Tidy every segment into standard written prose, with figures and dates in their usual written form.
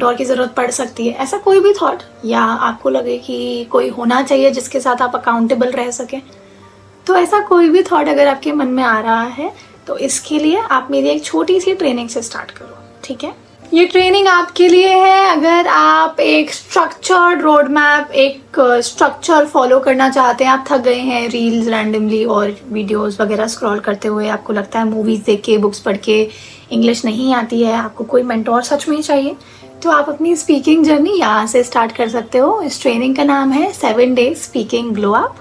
Mentor की ज़रूरत पड़ सकती है, ऐसा कोई भी थॉट, या आपको लगे कि कोई होना चाहिए जिसके साथ आप अकाउंटेबल रह सकें, तो ऐसा कोई भी थॉट अगर आपके मन में आ रहा है तो इसके लिए आप मेरी एक छोटी सी ट्रेनिंग से स्टार्ट करो, ठीक है। ये ट्रेनिंग आपके लिए है अगर आप एक स्ट्रक्चर्ड रोड मैप, एक स्ट्रक्चर फॉलो करना चाहते हैं। आप थक गए हैं रील्स रैंडमली और वीडियोस वगैरह स्क्रॉल करते हुए, आपको लगता है मूवीज़ देख के, बुक्स पढ़ के इंग्लिश नहीं आती है, आपको कोई मेंटोर सच में चाहिए, तो आप अपनी स्पीकिंग जर्नी यहाँ से स्टार्ट कर सकते हो। इस ट्रेनिंग का नाम है 7 days speaking glow up.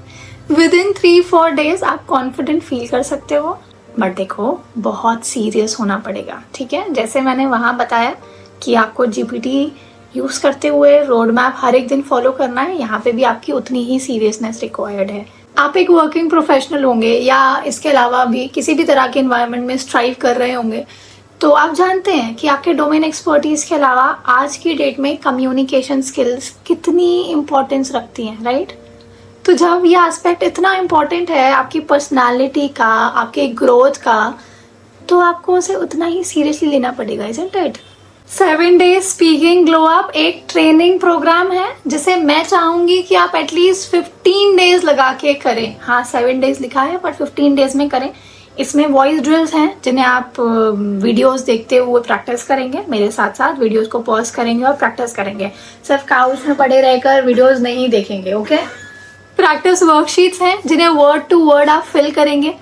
Within 3-4 days आप कॉन्फिडेंट फील कर सकते हो, बट देखो बहुत सीरियस होना पड़ेगा, ठीक है। जैसे मैंने वहाँ बताया कि आपको जीपीटी यूज़ करते हुए रोड मैप हर एक दिन फॉलो करना है, यहाँ पे भी आपकी उतनी ही सीरियसनेस रिक्वायर्ड है। आप एक वर्किंग प्रोफेशनल होंगे या इसके अलावा भी किसी भी तरह के इन्वायरमेंट में स्ट्राइव कर रहे होंगे, तो आप जानते हैं कि आपके डोमेन एक्सपर्टीज़ के अलावा आज की डेट में कम्युनिकेशन स्किल्स कितनी इम्पोर्टेंस रखती हैं, राइट। तो जब ये एस्पेक्ट इतना इम्पॉर्टेंट है आपकी पर्सनालिटी का, आपके ग्रोथ का, तो आपको उसे उतना ही सीरियसली लेना पड़ेगा, isn't it. 7 days speaking glow up एक ट्रेनिंग प्रोग्राम है जिसे मैं चाहूँगी कि आप एटलीस्ट 15 डेज लगा के करें। हाँ, 7 डेज लिखा है पर 15 डेज में करें। इसमें वॉइस ड्रिल्स हैं जिन्हें आप वीडियोस देखते हुए प्रैक्टिस करेंगे, मेरे साथ साथ वीडियोस को पॉज करेंगे और प्रैक्टिस करेंगे। सिर्फ काउच में पड़े रहकर वीडियोस नहीं देखेंगे, ओके। प्रैक्टिस वर्कशीट्स हैं जिन्हें वर्ड टू वर्ड आप फिल करेंगे।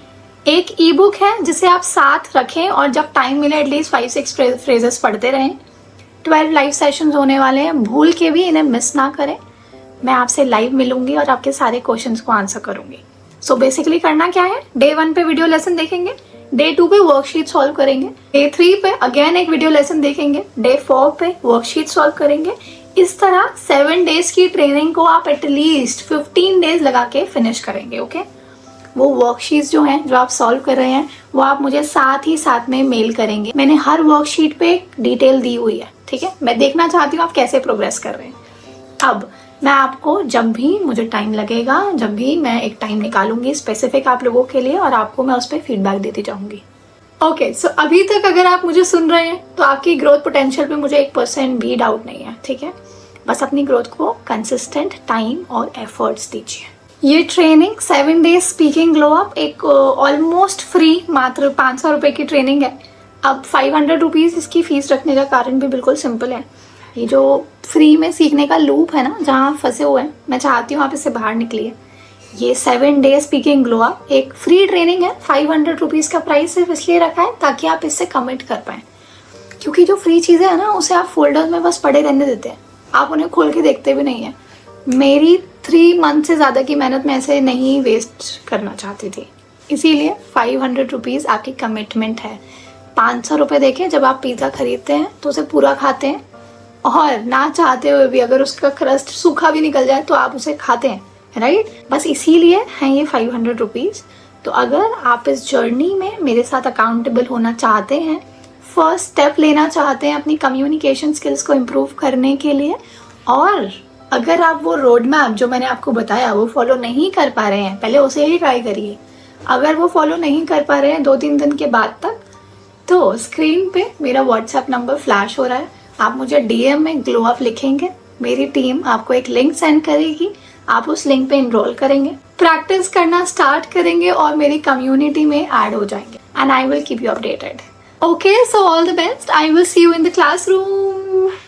एक ई बुक है जिसे आप साथ रखें और जब टाइम मिले एटलीस्ट 5-6 फ्रेजेस पढ़ते रहें। 12 लाइव सेशंस होने वाले हैं, भूल के भी इन्हें मिस ना करें। मैं आपसे लाइव मिलूंगी और आपके सारे क्वेश्चंस को आंसर करूंगी। सो बेसिकली करना क्या है, डे 1 पे वीडियो लेसन देखेंगे, डे 2 पे वर्कशीट सॉल्व करेंगे, डे 3 पे अगेन एक वीडियो लेसन देखेंगे, डे 4 पे वर्कशीट सॉल्व करेंगे। इस तरह 7 डेज की ट्रेनिंग को आप एटलीस्ट 15 डेज लगा के फिनिश करेंगे, ओके। वो वर्कशीट्स जो हैं, जो आप सॉल्व कर रहे हैं, वो आप मुझे साथ ही साथ में मेल करेंगे। मैंने हर वर्कशीट पे डिटेल दी हुई है, ठीक है। मैं देखना चाहती हूँ आप कैसे प्रोग्रेस कर रहे हैं। अब मैं आपको जब भी मुझे टाइम लगेगा, जब भी मैं एक टाइम निकालूंगी स्पेसिफिक आप लोगों के लिए, और आपको मैं उस पर फीडबैक देती जाऊंगी। ओके, सो अभी तक अगर आप मुझे सुन रहे हैं तो आपकी ग्रोथ पोटेंशियल पे मुझे 1% भी डाउट नहीं है, ठीक है। बस अपनी ग्रोथ को कंसिस्टेंट टाइम और एफर्ट्स दीजिए। ये training 7 days speaking glow up एक ऑलमोस्ट फ्री, मात्र 500 रुपये की ट्रेनिंग है। अब 500 रुपीज़ इसकी फीस रखने का कारण भी बिल्कुल सिंपल है। ये जो फ्री में सीखने का लूप है ना, जहाँ फंसे हुए हैं, मैं चाहती हूँ आप इससे बाहर निकलिए। ये 7 डेज स्पीकिंग ग्लो अप एक फ्री ट्रेनिंग है। 500 रुपीज़ का प्राइस सिर्फ इसलिए रखा है ताकि आप इससे कमिट कर पाएँ, क्योंकि जो फ्री चीज़ें हैं ना, उसे आप फोल्डर में बस पड़े रहने देते हैं, आप उन्हें खोल के देखते भी नहीं हैं। मेरी 3 मंथ से ज़्यादा की मेहनत मैं ऐसे नहीं वेस्ट करना चाहती थी, इसीलिए 500 रुपीज़ आपकी कमिटमेंट है। 500 रुपये देके जब आप पिज़्ज़ा खरीदते हैं तो उसे पूरा खाते हैं, और ना चाहते हुए भी अगर उसका क्रस्ट सूखा भी निकल जाए तो आप उसे खाते हैं, राइट। बस इसीलिए हैं ये 500 रुपीज़। तो अगर आप इस जर्नी में मेरे साथ अकाउंटेबल होना चाहते हैं, फर्स्ट स्टेप लेना चाहते हैं अपनी कम्युनिकेशन स्किल्स को इम्प्रूव करने के लिए, और अगर आप वो रोड मैप जो मैंने आपको बताया वो फॉलो नहीं कर पा रहे हैं, पहले उसे ही ट्राई करिए। अगर वो फॉलो नहीं कर पा रहे हैं 2-3 दिन के बाद तक, तो स्क्रीन पे मेरा व्हाट्सएप नंबर फ्लैश हो रहा है, आप मुझे DM में ग्लो अप लिखेंगे, मेरी टीम आपको एक लिंक सेंड करेगी, आप उस लिंक पे इनरोल करेंगे, प्रैक्टिस करना स्टार्ट करेंगे और मेरी कम्युनिटी में ऐड हो जाएंगे, and I will keep you updated. Okay, so all the best. I will see you in the classroom.